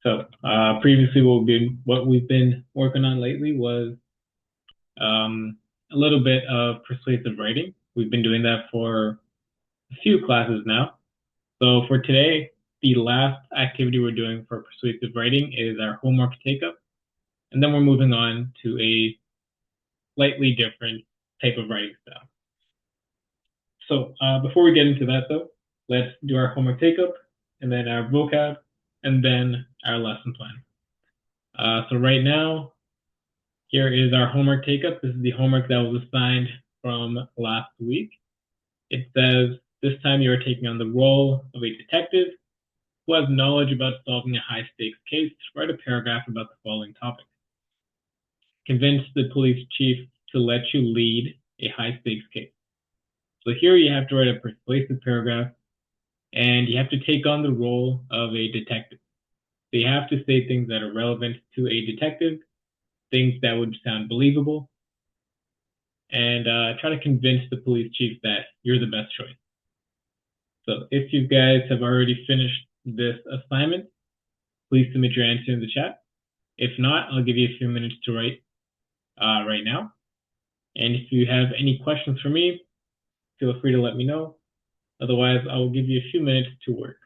So previously, what we've been working on lately was a little bit of persuasive writing. We've been doing that for a few classes now. So for today, the last activity we're doing for persuasive writing is our homework take-up, and then we're moving on to a slightly different type of writing style. So before we get into that, though, let's do our homework take-up, and then our vocab, and then our lesson plan. So right now, here is our homework take-up. This is the homework that was assigned from last week. It says, this time you are taking on the role of a detective who has knowledge about solving a high-stakes case. Write a paragraph about the following topic. Convince the police chief to let you lead a high-stakes case. So here you have to write a persuasive paragraph, and you have to take on the role of a detective. So you have to say things that are relevant to a detective, things that would sound believable, and try to convince the police chief that you're the best choice. So if you guys have already finished this assignment, please submit your answer in the chat. If not, I'll give you a few minutes to write right now. And if you have any questions for me, feel free to let me know. Otherwise, I will give you a few minutes to work.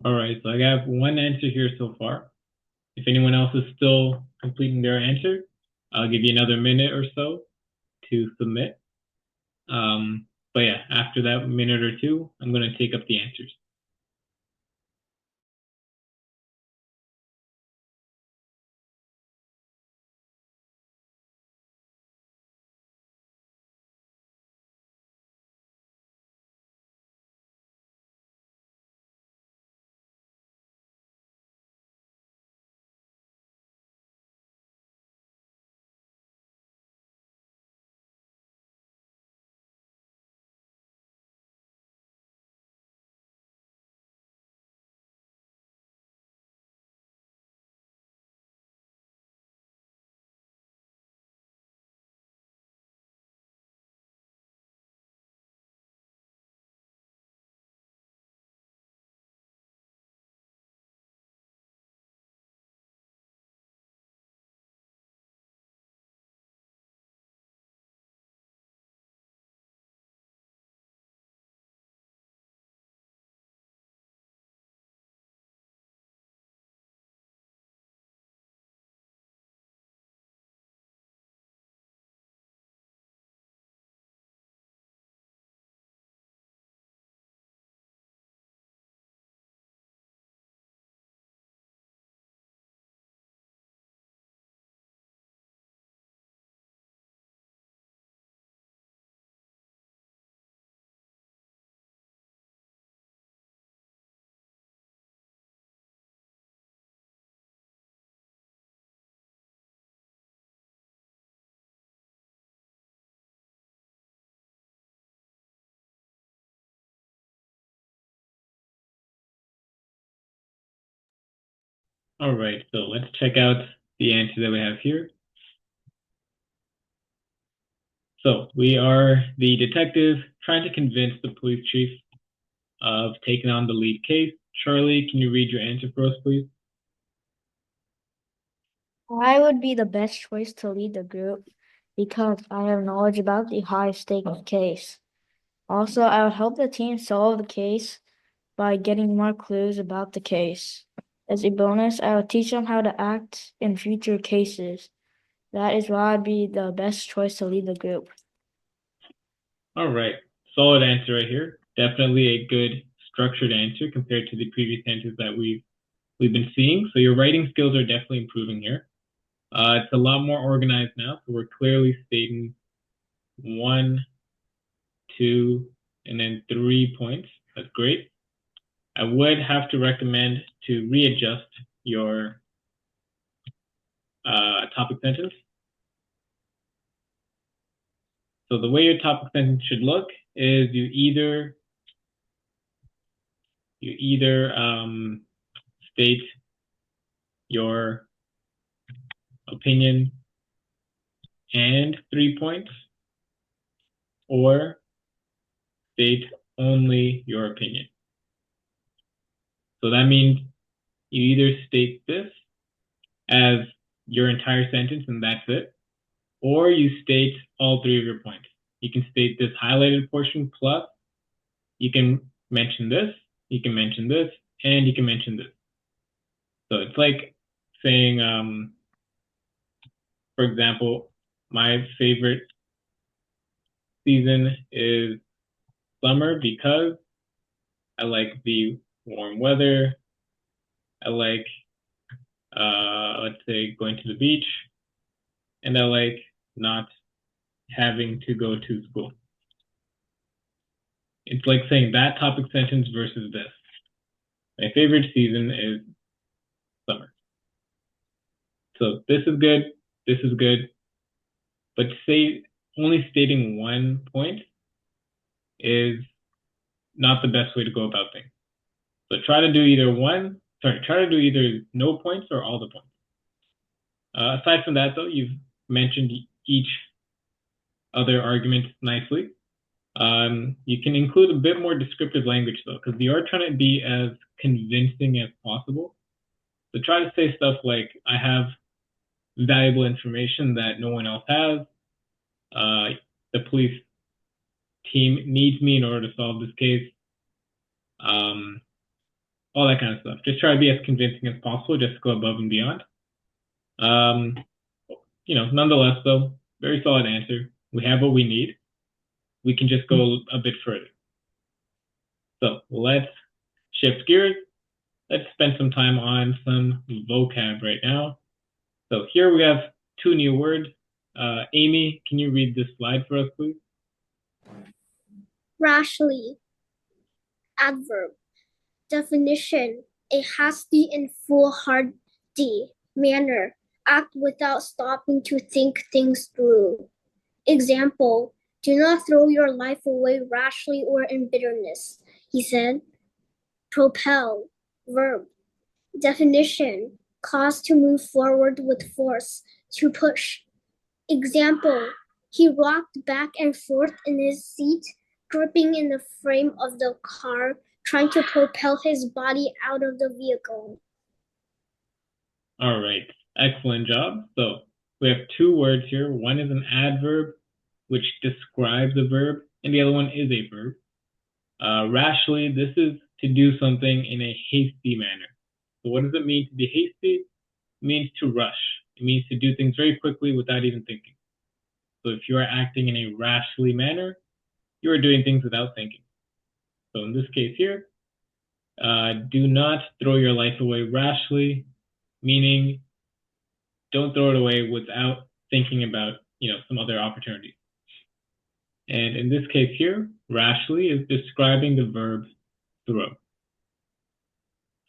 All right, so I have one answer here so far. If anyone else is still completing their answer, I'll give you another minute or so to submit. But yeah, after that minute or two, I'm going to take up the answers. All right, so let's check out the answer that we have here. So we are the detective trying to convince the police chief of taking on the lead case. Charlie, can you read your answer for us, please? I would be the best choice to lead the group because I have knowledge about the high stakes case. Also, I would help the team solve the case by getting more clues about the case. As a bonus, I would teach them how to act in future cases. That is why I'd be the best choice to lead the group. All right, solid answer right here. Definitely a good structured answer compared to the previous answers that we've been seeing. So your writing skills are definitely improving here. It's a lot more organized now, so we're clearly stating 1, 2, and then 3 points. That's great. I would have to recommend to readjust your topic sentence. So the way your topic sentence should look is you either state your opinion and 3 points, or state only your opinion. So that means you either state this as your entire sentence and that's it, or you state all three of your points. You can state this highlighted portion plus you can mention this, you can mention this, and you can mention this. So it's like saying, for example, my favorite season is summer because I like the warm weather. I like, let's say, going to the beach, and I like not having to go to school. It's like saying that topic sentence versus this. My favorite season is summer. So this is good, this is good, but say only stating 1 point is not the best way to go about things. So try to do either no points or all the points. Aside from that, though, you've mentioned each other argument nicely. You can include a bit more descriptive language, though, because you are trying to be as convincing as possible. So try to say stuff like, I have valuable information that no one else has. The police team needs me in order to solve this case. All that kind of stuff. Just try to be as convincing as possible, just go above and beyond. Um, Nonetheless, though, very solid answer. We have what we need. We can just go a bit further. So let's shift gears. Let's spend some time on some vocab right now. So here we have 2 new words. Amy, can you read this slide for us, please? Rashly. Adverb. Definition: a hasty and foolhardy manner. Act without stopping to think things through. Example: do not throw your life away rashly or in bitterness, he said. Propel. Verb. Definition: cause to move forward with force, to push. Example: he rocked back and forth in his seat, gripping in the frame of the car, trying to propel his body out of the vehicle. All right, excellent job. So we have 2 words here. One is an adverb, which describes a verb, and the other one is a verb. Rashly, this is to do something in a hasty manner. So what does it mean to be hasty? It means to rush. It means to do things very quickly without even thinking. So if you are acting in a rashly manner, you are doing things without thinking. So in this case here, do not throw your life away rashly, meaning don't throw it away without thinking about, some other opportunities. And in this case here, rashly is describing the verb throw.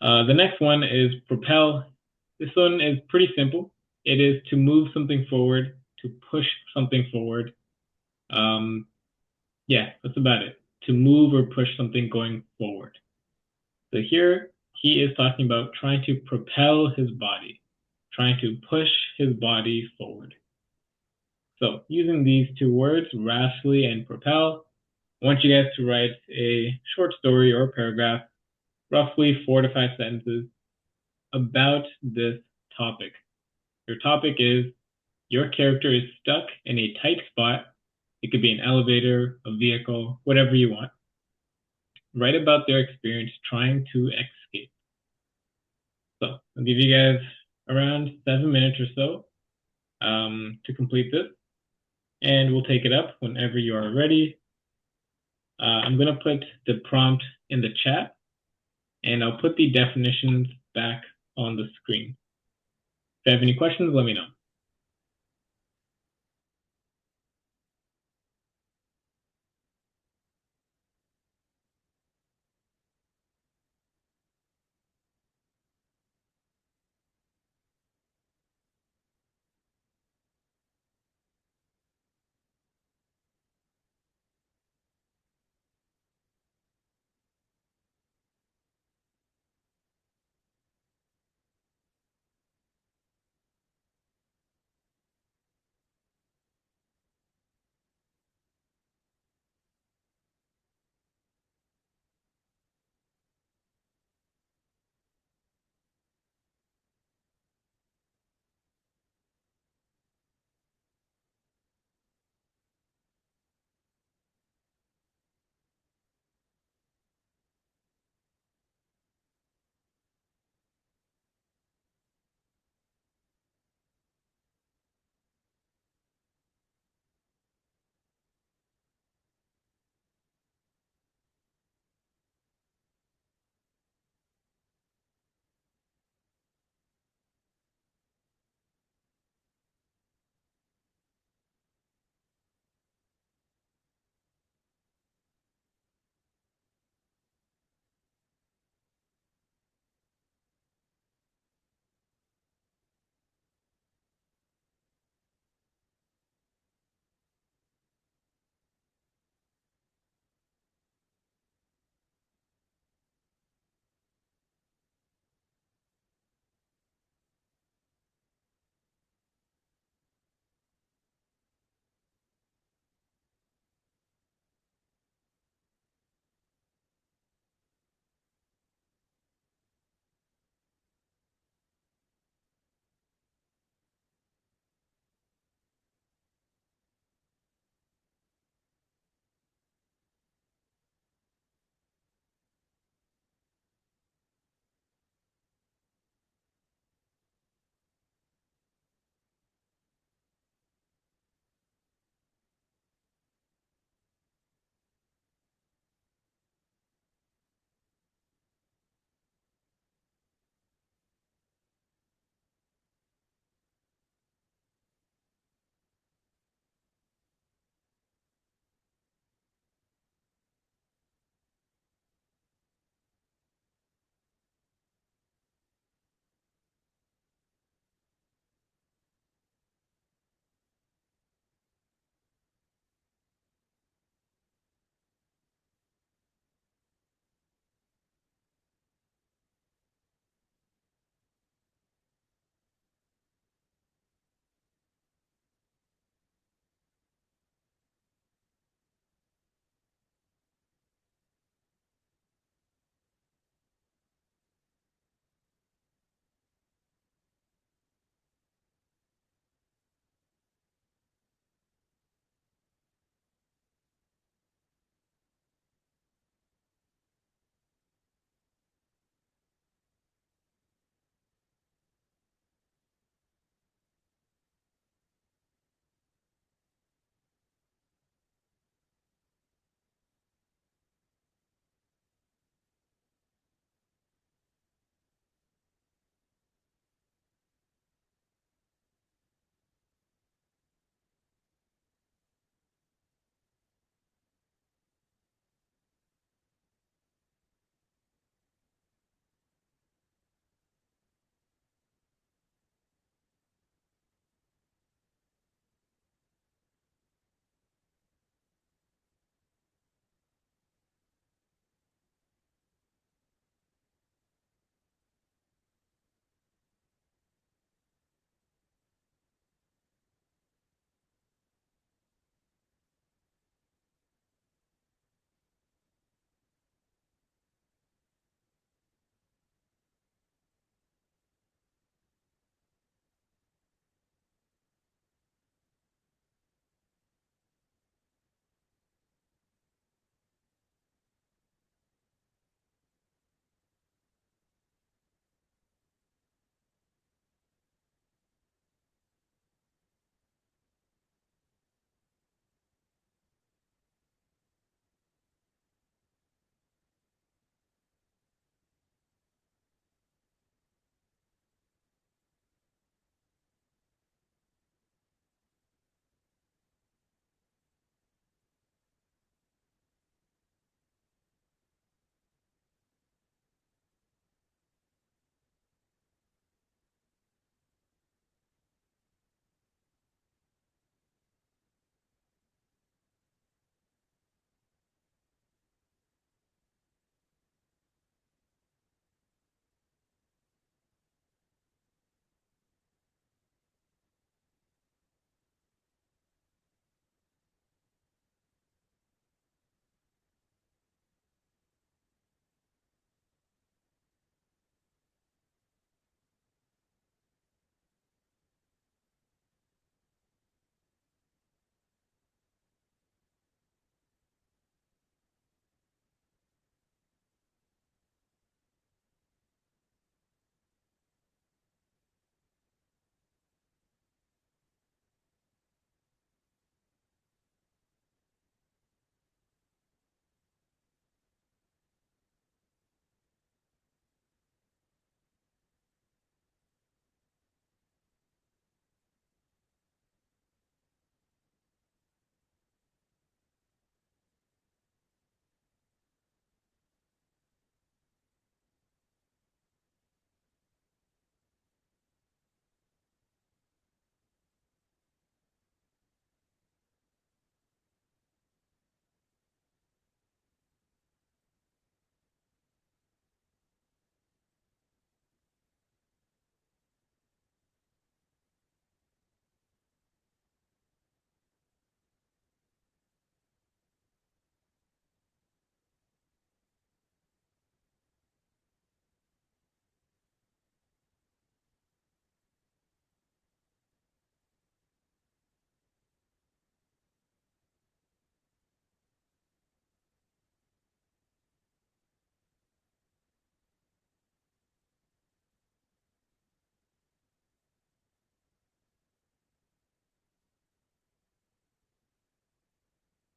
The next one is propel. This one is pretty simple. It is to move something forward, to push something forward. Yeah, that's about it. To move or push something going forward. So here, he is talking about trying to propel his body, trying to push his body forward. So using these two words, rashly and propel, I want you guys to write a short story or a paragraph, roughly 4 to 5 sentences, about this topic. Your topic is your character is stuck in a tight spot. It could be an elevator, a vehicle, whatever you want. Write about their experience trying to escape. So I'll give you guys around 7 minutes or so to complete this, and we'll take it up whenever you are ready. I'm going to put the prompt in the chat, and I'll put the definitions back on the screen. If you have any questions, let me know.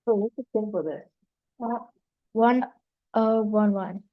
Oh, what's the simple this? 1011.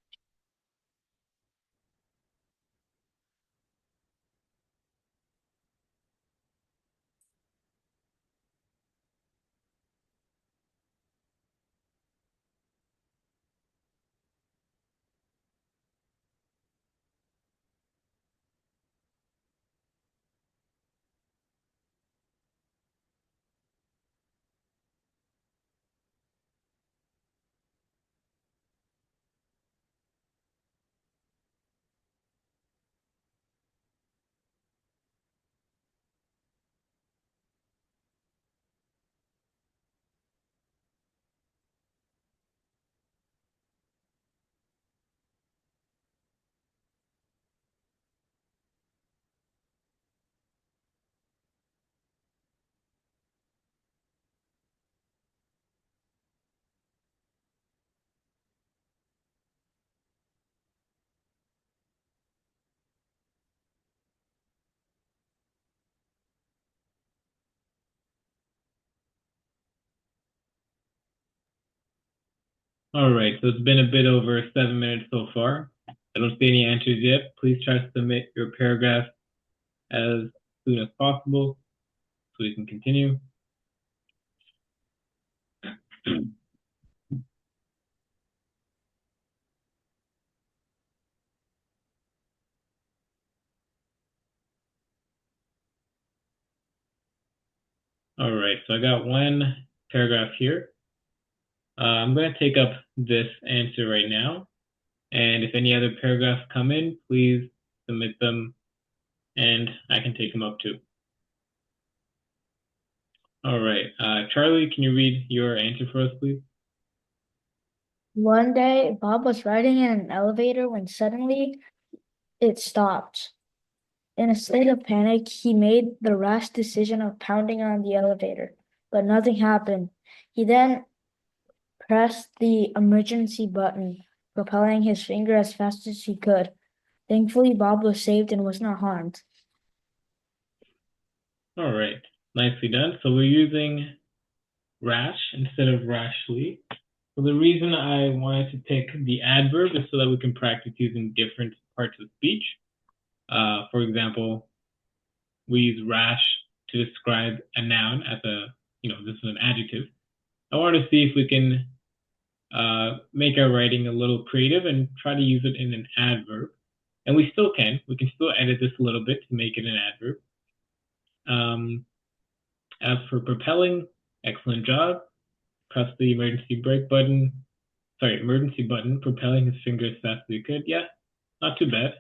All right, so it's been a bit over 7 minutes so far. I don't see any answers yet. Please try to submit your paragraph as soon as possible so we can continue. All right, so I got one paragraph here. I'm going to take up this answer right now. And if any other paragraphs come in, please submit them and I can take them up too. All right, Charlie, can you read your answer for us, please? One day, Bob was riding in an elevator when suddenly it stopped. In a state of panic, he made the rash decision of pounding on the elevator, but nothing happened. He then pressed the emergency button, propelling his finger as fast as he could. Thankfully, Bob was saved and was not harmed. All right, nicely done. So we're using rash instead of rashly. So the reason I wanted to pick the adverb is so that we can practice using different parts of speech. For example, we use rash to describe a noun as this is an adjective. I want to see if we can make our writing a little creative and try to use it in an adverb. And we still can. We can still edit this a little bit to make it an adverb. As for propelling, excellent job. Press the emergency button, propelling his finger as fast as he could. Yeah, not too bad.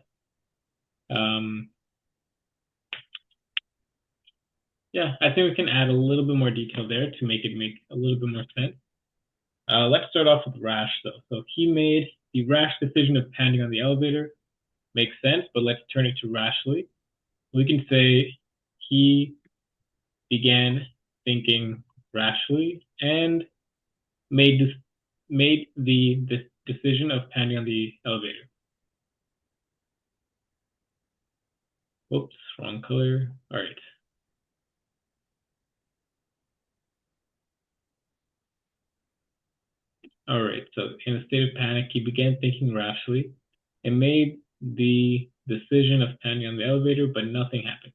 Yeah, I think we can add a little bit more detail there to make it make a little bit more sense. Let's start off with rash though. So he made the rash decision of pounding on the elevator. Makes sense, but let's turn it to rashly. We can say he began thinking rashly and made the decision of pounding on the elevator. Whoops, wrong color. All right. All right, so in a state of panic, he began thinking rashly and made the decision of pounding on the elevator, but nothing happened.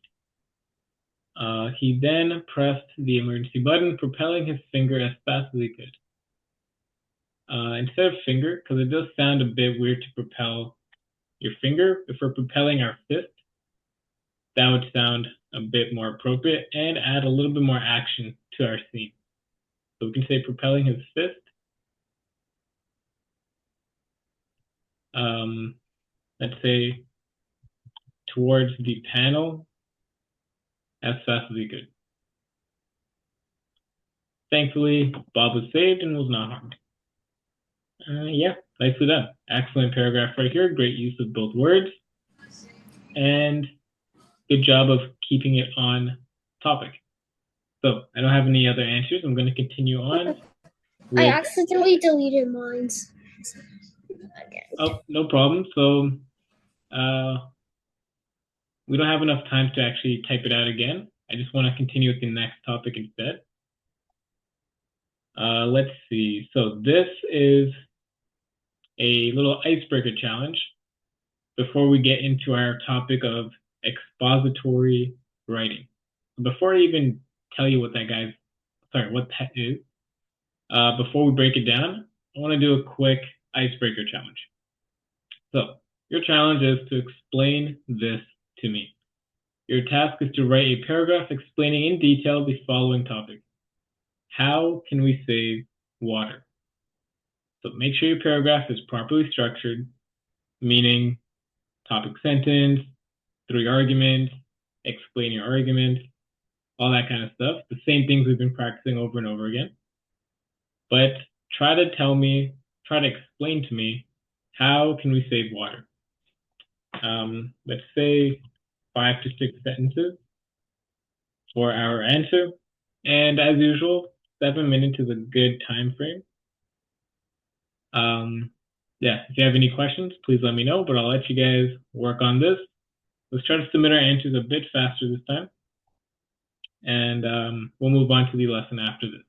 He then pressed the emergency button, propelling his finger as fast as he could. Instead of finger, because it does sound a bit weird to propel your finger, if we're propelling our fist, that would sound a bit more appropriate and add a little bit more action to our scene. So we can say propelling his fist. Let's say towards the panel as fast as he could. Thankfully, Bob was saved and was not harmed. Yeah, nicely done. Excellent paragraph right here. Great use of both words. And good job of keeping it on topic. So I don't have any other answers. I'm going to continue on. I accidentally deleted mine. Oh, no problem. So we don't have enough time to actually type it out again. I just want to continue with the next topic instead. Let's see. So this is a little icebreaker challenge before we get into our topic of expository writing. Before I even tell you what what that is, before we break it down, I want to do a quick icebreaker challenge. So your challenge is to explain this to me. Your task is to write a paragraph explaining in detail the following topic. How can we save water? So make sure your paragraph is properly structured, meaning topic sentence, 3 arguments, explain your argument, all that kind of stuff. The same things we've been practicing over and over again. But try to explain to me, how can we save water? Let's say 5 to 6 sentences for our answer. And as usual, 7 minutes is a good time frame. Yeah, if you have any questions, please let me know, but I'll let you guys work on this. Let's try to submit our answers a bit faster this time. And we'll move on to the lesson after this.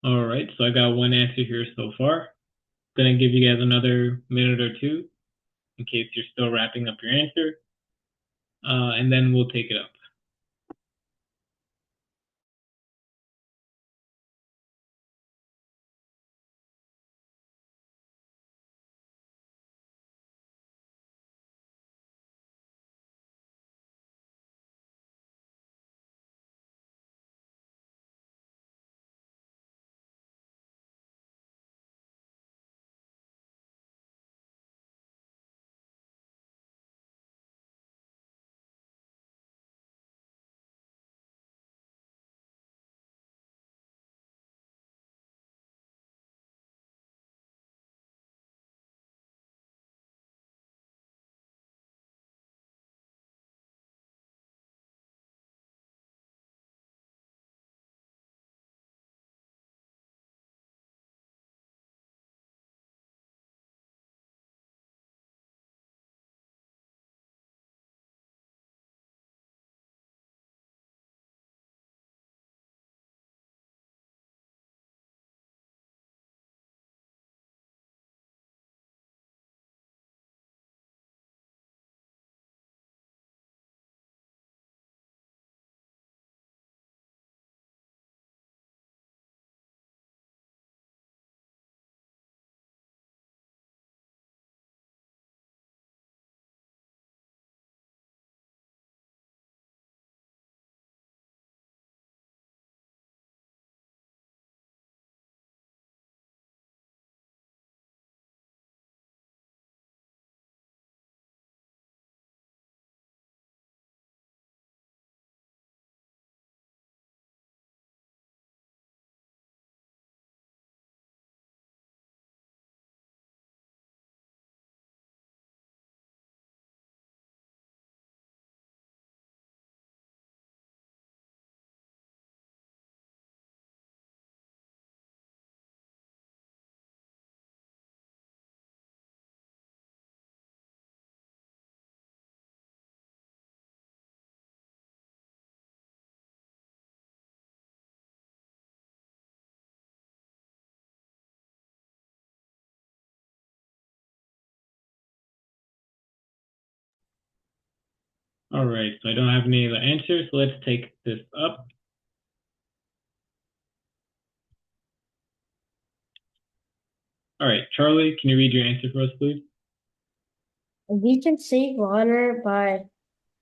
All right, so I got one answer here so far. Gonna give you guys another minute or two in case you're still wrapping up your answer, and then we'll take it up. All right, so I don't have any other answers, so let's take this up. All right, Charlie, can you read your answer for us, please? We can save water by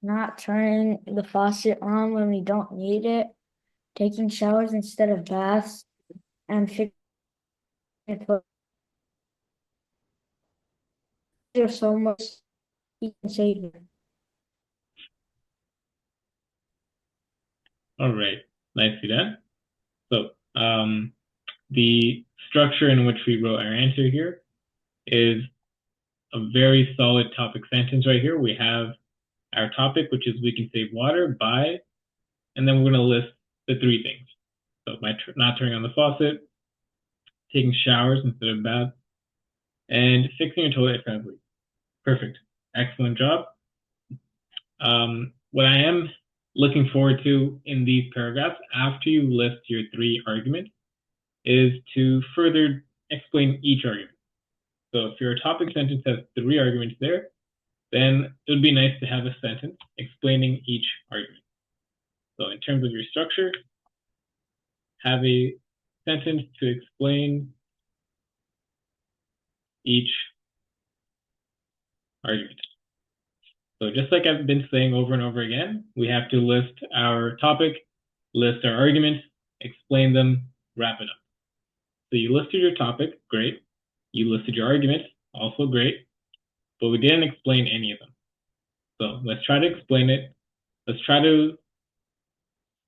not turning the faucet on when we don't need it, taking showers instead of baths, and fixing there's so much you can save it. All right, nicely done. So the structure in which we wrote our answer here is a very solid topic sentence right here. We have our topic, which is we can save water by, and then we're going to list the three things. So by not turning on the faucet, taking showers instead of baths, and fixing your toilet if it leaks. Perfect. Excellent job. What I am looking forward to in these paragraphs, after you list your three arguments, is to further explain each argument. So if your topic sentence has three arguments there, then it would be nice to have a sentence explaining each argument. So in terms of your structure, have a sentence to explain each argument. So just like I've been saying over and over again, we have to list our topic, list our arguments, explain them, wrap it up. So you listed your topic, great. You listed your arguments, also great. But we didn't explain any of them. So let's try to explain it. Let's try to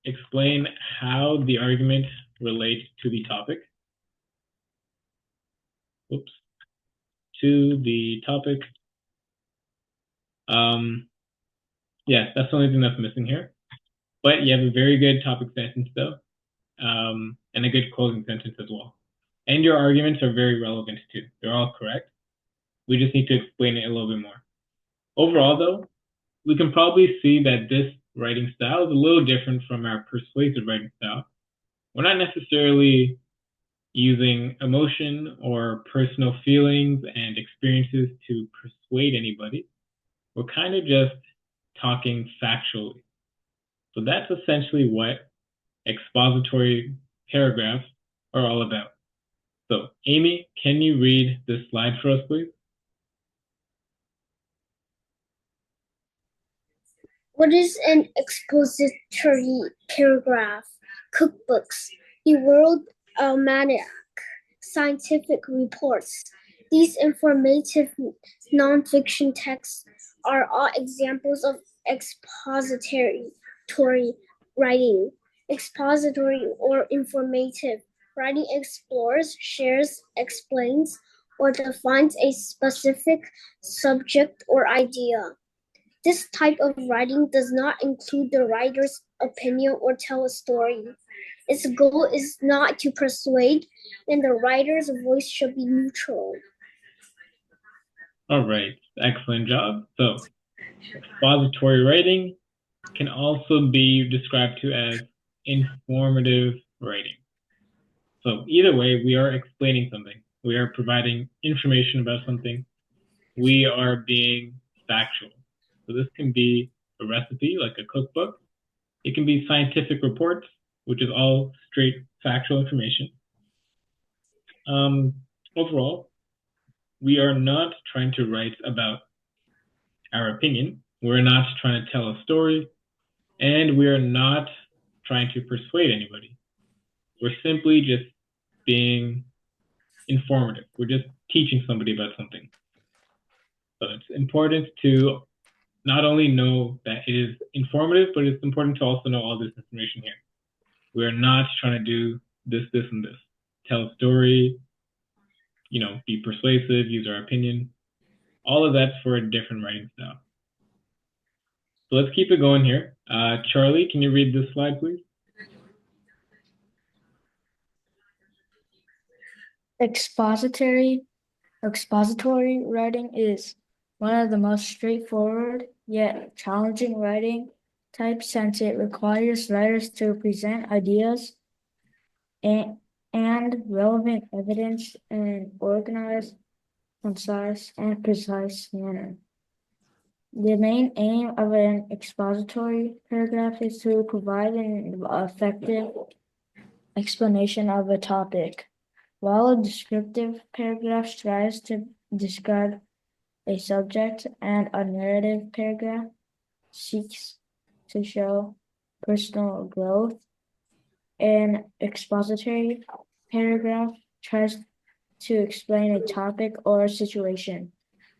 explain how the argument relates to the topic. Oops. To the topic. Yeah, that's the only thing that's missing here. But you have a very good topic sentence though, and a good closing sentence as well. And your arguments are very relevant too. They're all correct. We just need to explain it a little bit more. Overall though, we can probably see that this writing style is a little different from our persuasive writing style. We're not necessarily using emotion or personal feelings and experiences to persuade anybody. We're kind of just talking factually. So that's essentially what expository paragraphs are all about. So, Amy, can you read this slide for us, please? What is an expository paragraph? Cookbooks, the World Almanac, scientific reports. These informative nonfiction texts are all examples of expository writing. Expository or informative writing explores, shares, explains, or defines a specific subject or idea. This type of writing does not include the writer's opinion or tell a story. Its goal is not to persuade, and the writer's voice should be neutral. All right, excellent job. So, expository writing can also be described to as informative writing. So either way, we are explaining something. We are providing information about something. We are being factual. So this can be a recipe, like a cookbook. It can be scientific reports, which is all straight factual information. Overall, we are not trying to write about our opinion. We're not trying to tell a story, and we are not trying to persuade anybody. We're simply just being informative. We're just teaching somebody about something. So it's important to not only know that it is informative, but it's important to also know all this information here. We're not trying to do this, and this. Tell a story, be persuasive, use our opinion. All of that's for a different writing style. So let's keep it going here. Charlie, can you read this slide, please? Expository writing is one of the most straightforward yet challenging writing types since it requires writers to present ideas and relevant evidence in an organized, concise, and precise manner. The main aim of an expository paragraph is to provide an effective explanation of a topic, while a descriptive paragraph strives to describe a subject and a narrative paragraph seeks to show personal growth. An expository paragraph tries to explain a topic or a situation.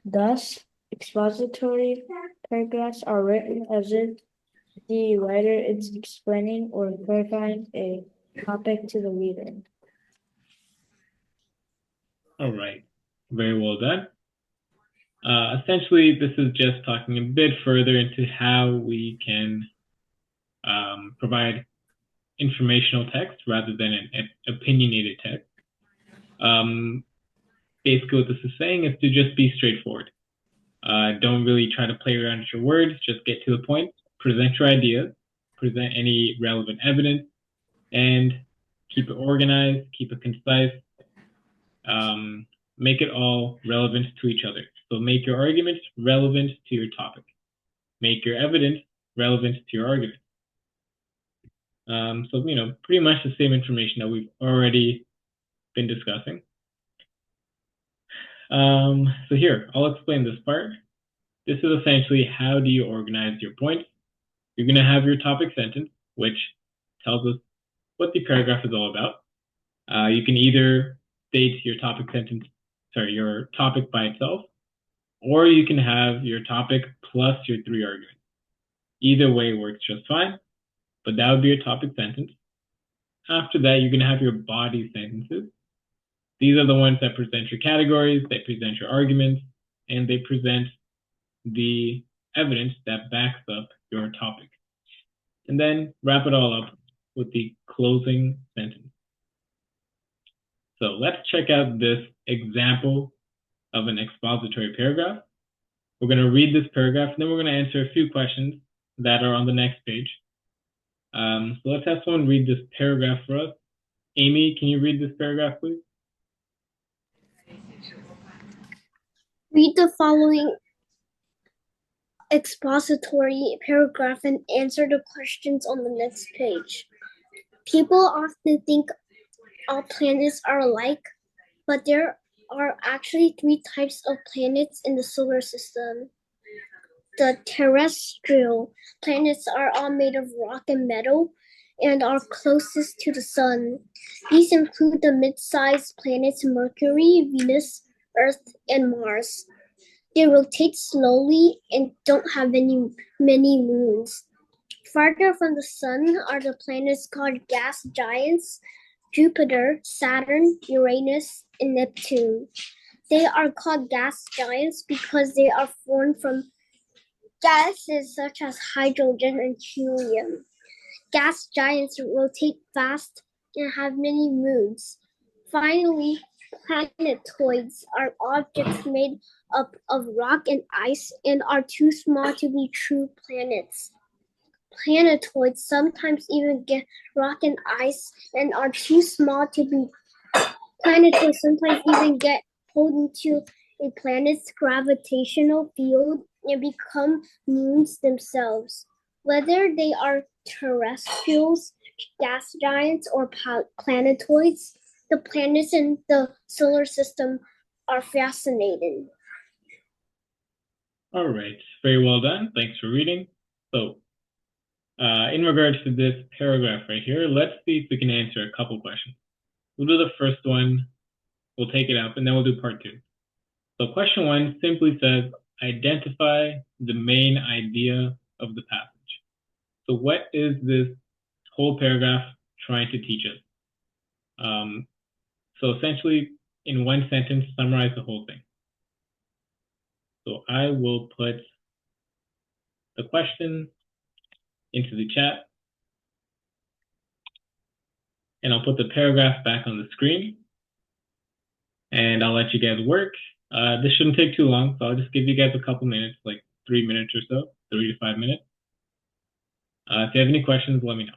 Thus, expository paragraphs are written as if the writer is explaining or clarifying a topic to the reader. All right, very well done. Essentially, this is just talking a bit further into how we can provide informational text rather than an opinionated text. Basically, what this is saying is to just be straightforward. Don't really try to play around with your words. Just get to the point. Present your ideas. Present any relevant evidence, and keep it organized. Keep it concise. Make it all relevant to each other. So make your arguments relevant to your topic. Make your evidence relevant to your argument. So, pretty much the same information that we've already been discussing. So here, I'll explain this part. This is essentially how do you organize your points. You're going to have your topic sentence, which tells us what the paragraph is all about. You can either state your topic by itself, or you can have your topic plus your 3 arguments. Either way works just fine, but that would be your topic sentence. After that, you're going to have your body sentences. These are the ones that present your categories, they present your arguments, and they present the evidence that backs up your topic. And then wrap it all up with the closing sentence. So let's check out this example of an expository paragraph. We're going to read this paragraph, and then we're going to answer a few questions that are on the next page. So let's have someone read this paragraph for us. Amy, can you read this paragraph, please? Read the following expository paragraph and answer the questions on the next page. People often think all planets are alike, but there are actually 3 types of planets in the solar system. The terrestrial planets are all made of rock and metal and are closest to the sun. These include the mid-sized planets Mercury, Venus, Earth, and Mars. They rotate slowly and don't have many moons. Farther from the sun are the planets called gas giants: Jupiter, Saturn, Uranus, and Neptune. They are called gas giants because they are formed from gases such as hydrogen and helium. Gas giants rotate fast and have many moons. Finally, planetoids are objects made up of rock and ice and are too small to be true planets. Planetoids sometimes even get rock and ice and are too small to be planetoids sometimes even get pulled into a planet's gravitational field and become moons themselves. Whether they are terrestrials, gas giants, or planetoids, the planets in the solar system are fascinating. All right, very well done. Thanks for reading. So, in regards to this paragraph right here, let's see if we can answer a couple questions. We'll do the first one, we'll take it up, and then we'll do part 2. So question 1 simply says, identify the main idea of the passage. So what is this whole paragraph trying to teach us? So essentially, in one sentence, summarize the whole thing. So I will put the question into the chat, and I'll put the paragraph back on the screen, and I'll let you guys work. This shouldn't take too long, so I'll just give you guys a couple minutes, like 3 minutes or so, 3 to 5 minutes. If you have any questions, let me know.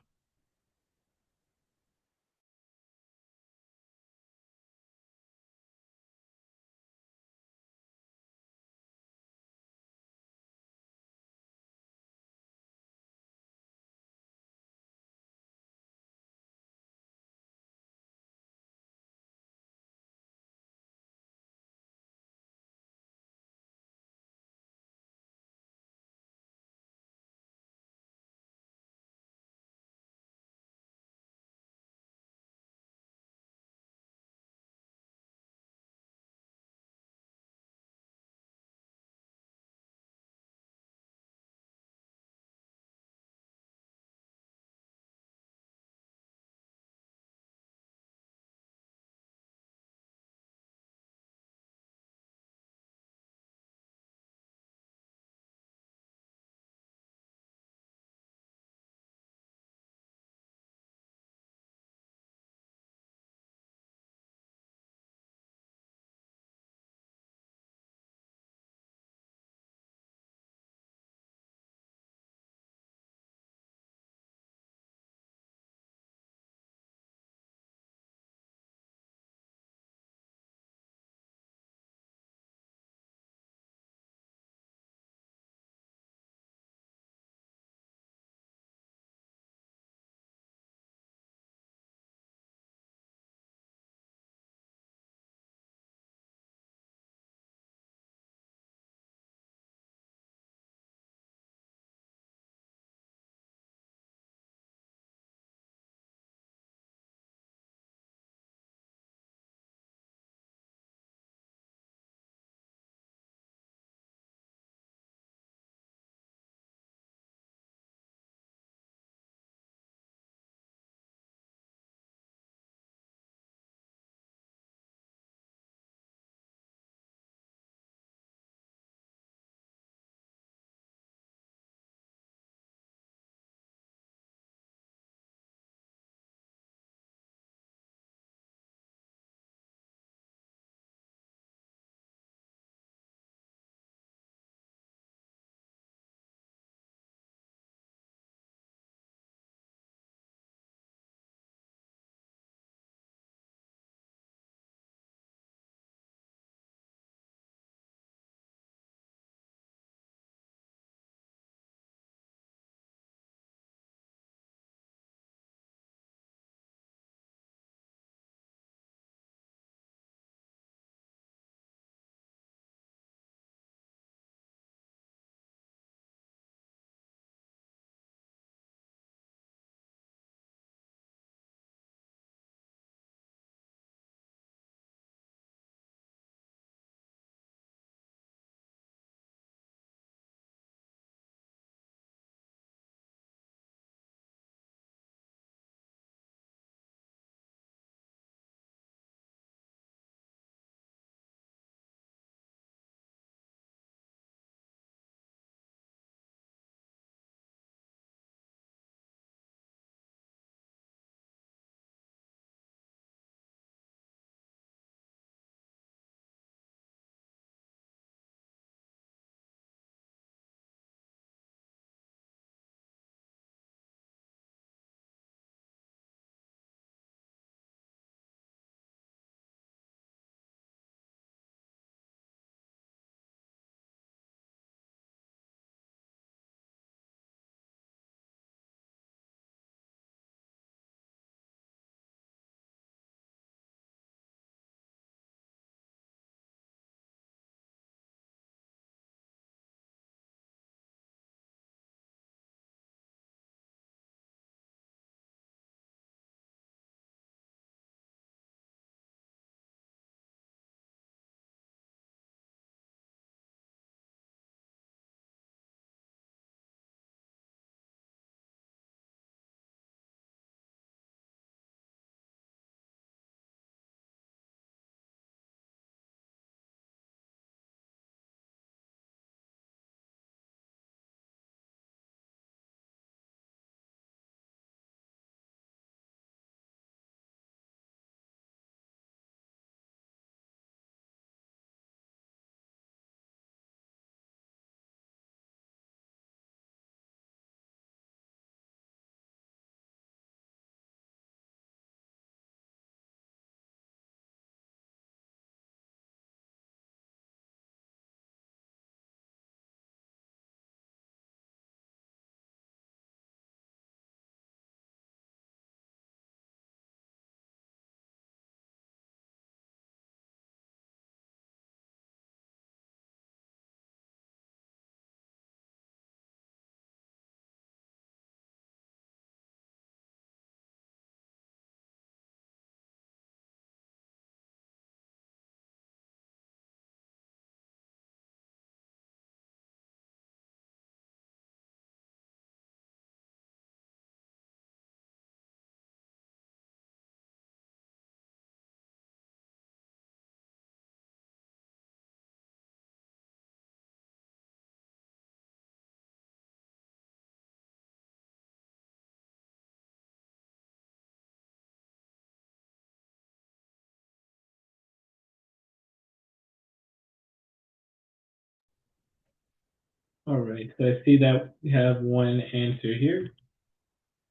All right, so I see that we have one answer here.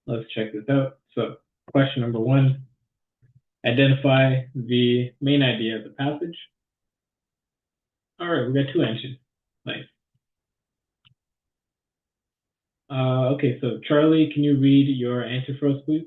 Let's check this out. So, question number 1, identify the main idea of the passage. All right, we got 2 answers. Nice. Okay, so Charlie, can you read your answer for us, please?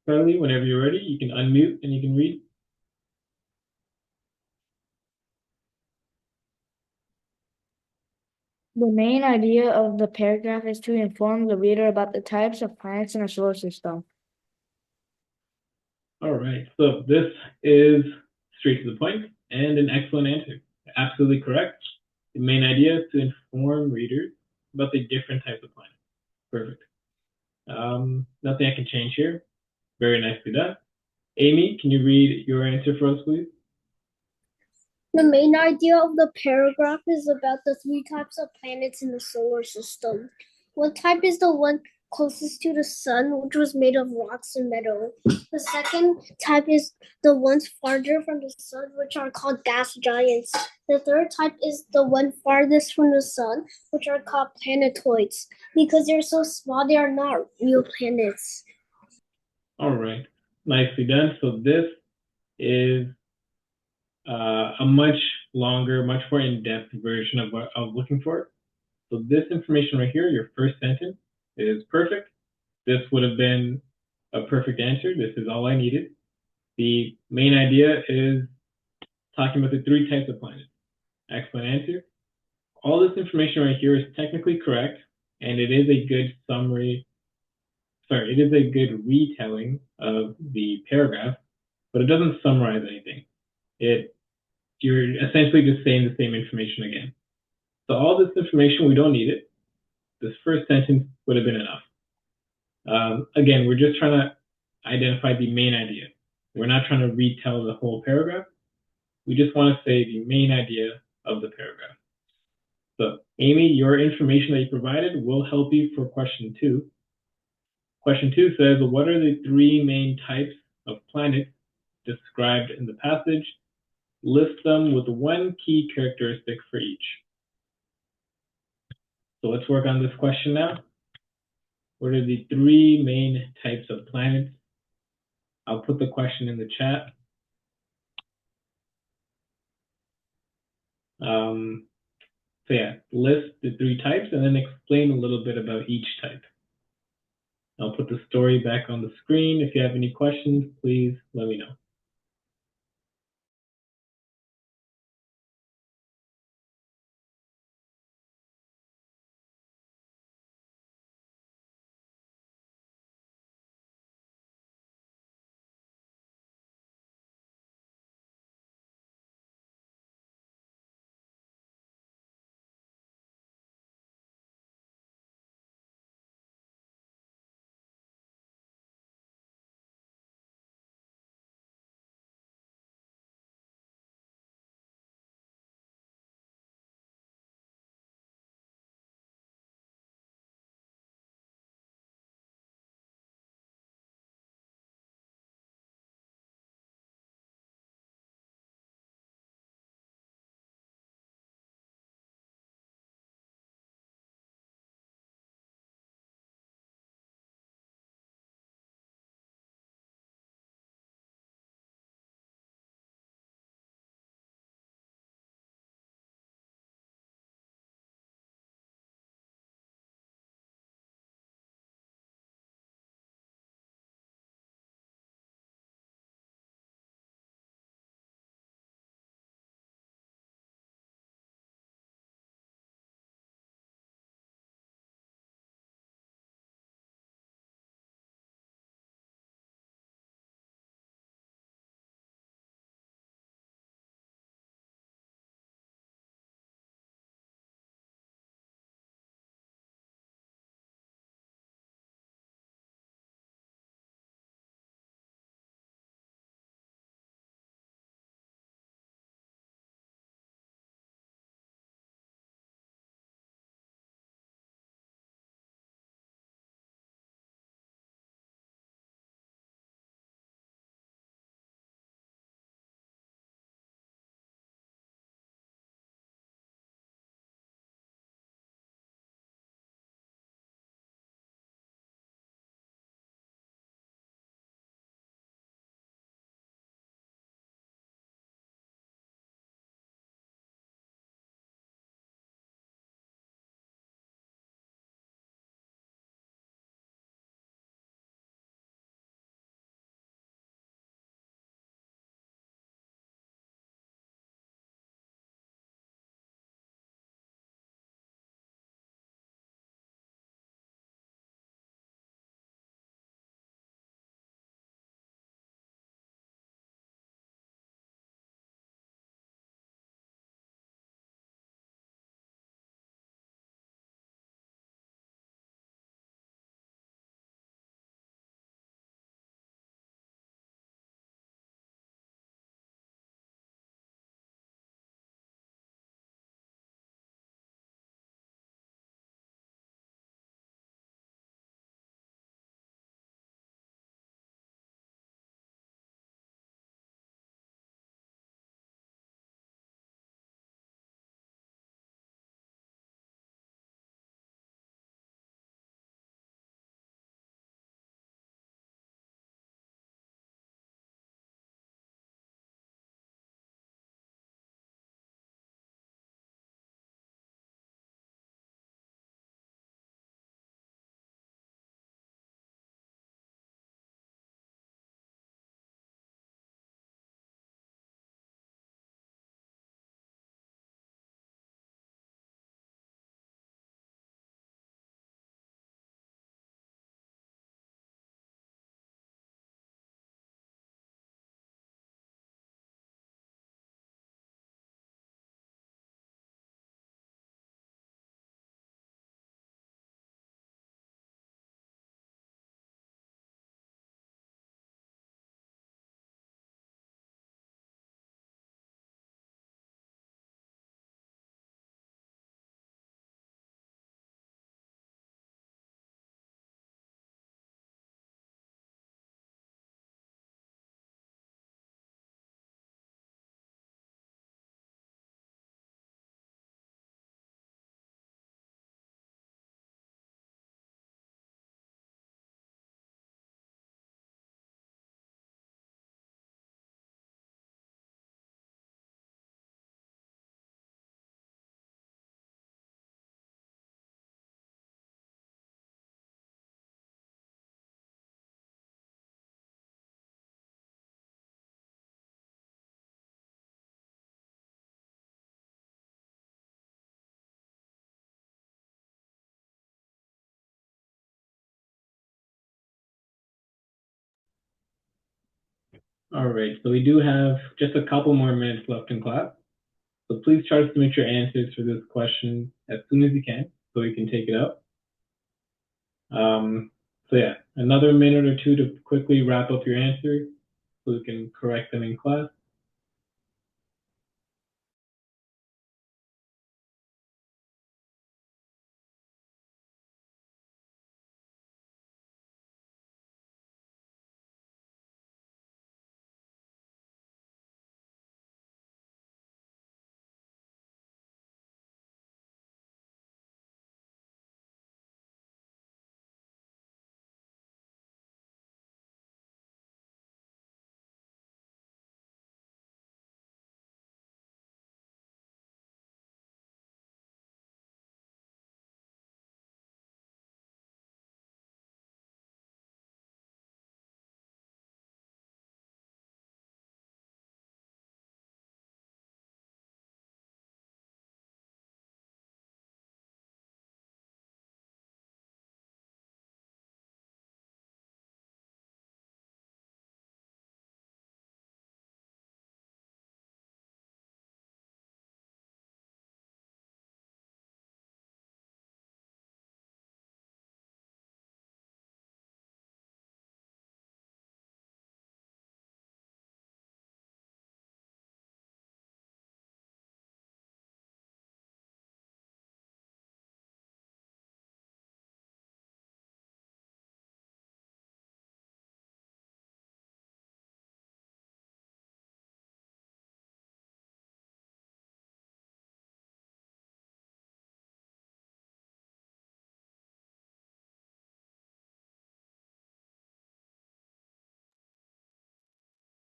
Charlie, whenever you're ready, you can unmute and you can read. The main idea of the paragraph is to inform the reader about the types of planets in our solar system. All right, so this is straight to the point and an excellent answer. Absolutely correct. The main idea is to inform readers about the different types of planets. Perfect. Nothing I can change here. Very nicely done. Amy, can you read your answer for us, please? The main idea of the paragraph is about the 3 types of planets in the solar system. One type is the one closest to the sun, which was made of rocks and metal. The second type is the ones farther from the sun, which are called gas giants. The third type is the one farthest from the sun, which are called planetoids. Because they're so small, they are not real planets. All right, nicely done. So this is a much longer, much more in-depth version of what I was looking for. So this information right here, your first sentence, is perfect. This would have been a perfect answer. This is all I needed. The main idea is talking about the 3 types of planets. Excellent answer. All this information right here is technically correct, and it is a good summary. Sorry, it is a good retelling of the paragraph, but it doesn't summarize anything. You're essentially just saying the same information again. So all this information, we don't need it. This first sentence would have been enough. Again, we're just trying to identify the main idea. We're not trying to retell the whole paragraph. We just want to say the main idea of the paragraph. So, Amy, your information that you provided will help you for question 2. Question 2 says, what are the 3 main types of planets described in the passage? List them with 1 key characteristic for each. So let's work on this question now. What are the 3 main types of planets? I'll put the question in the chat. So yeah, list the 3 types and then explain a little bit about each type. I'll put the story back on the screen. If you have any questions, please let me know. All right, so we do have just a couple more minutes left in class. So please try to submit your answers for this question as soon as you can so we can take it out. So yeah, another minute or two to quickly wrap up your answer so we can correct them in class.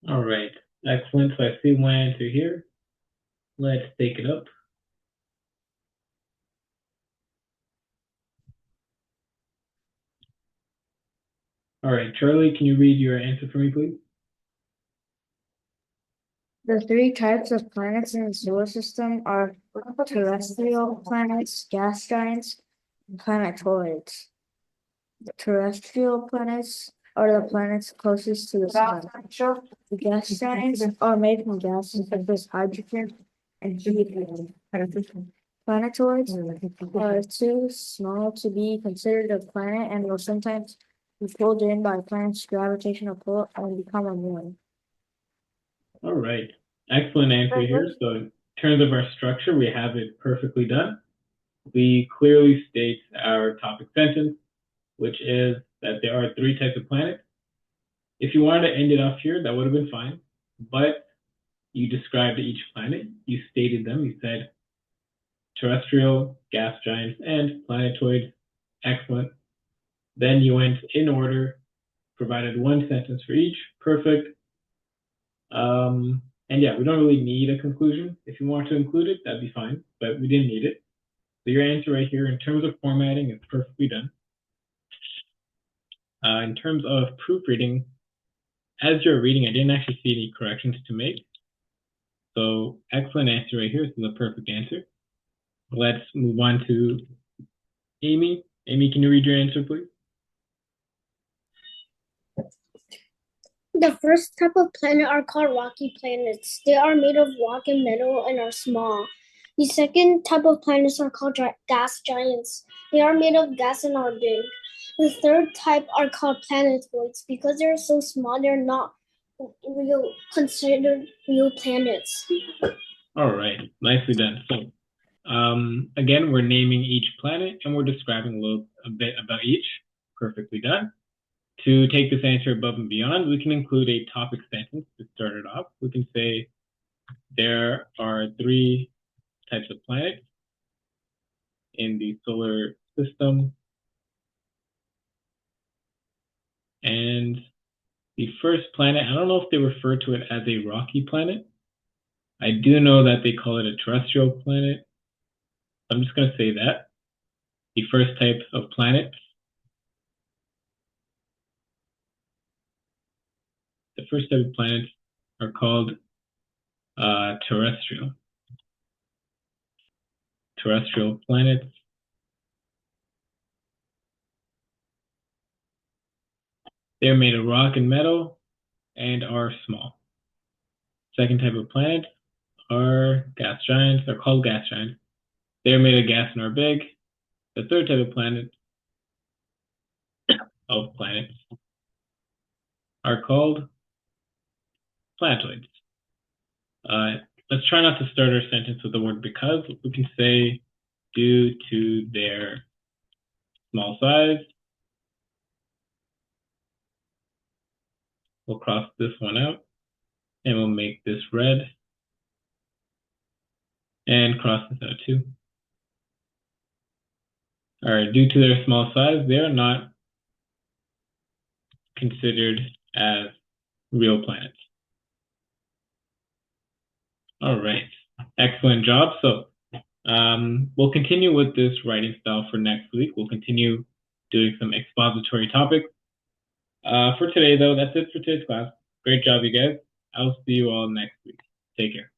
All right, excellent. So I see one answer here. Let's take it up. All right, Charlie, can you read your answer for me, please? The three types of planets in the solar system are terrestrial planets, gas giants, and planetoids. The terrestrial planets are the planets closest to the sun. The gas giants are made from gases such as hydrogen and helium. Planetoids are too small to be considered a planet and will sometimes be pulled in by a planet's gravitational pull and become a moon. All right, excellent answer here. So in terms of our structure, we have it perfectly done. We clearly state our topic sentence, which is that there are three types of planets. If you wanted to end it off here, that would have been fine, but you described each planet, you stated them, you said terrestrial, gas giants, and planetoid. Excellent. Then you went in order, provided one sentence for each. Perfect. And yeah, we don't really need a conclusion. If you want to include it, that'd be fine, but we didn't need it. So your answer right here, in terms of formatting, is perfectly done. In terms of proofreading, as you're reading, I didn't actually see any corrections to make. So excellent answer right here. This is a perfect answer. Let's move on to Amy. Amy, can you read your answer, please? The first type of planet are called rocky planets. They are made of rock and metal and are small. The second type of planets are called gas giants. They are made of gas and are big. The third type are called planetoids. Because they're so small, they're not considered real planets. All right, nicely done. So again, we're naming each planet and we're describing a bit about each. Perfectly done. To take this answer above and beyond, we can include a topic sentence to start it off. We can say there are three types of planets in the solar system. And the first planet, I don't know if they refer to it as a rocky planet. I do know that they call it a terrestrial planet. I'm just going to say that. The first type of planet. The first type of planets are called terrestrial. Terrestrial planets. They're made of rock and metal and are small. Second type of planet are gas giants. They're called gas giants. They're made of gas and are big. The third type of planets are called planetoids. Let's try not to start our sentence with the word because. We can say due to their small size. We'll cross this one out and we'll make this red and cross this out too. All right, due to their small size, they are not considered as real planets. All right, excellent job. So we'll continue with this writing style for next week. We'll continue doing some expository topics. For today, though, that's it for today's class. Great job, you guys. I'll see you all next week. Take care.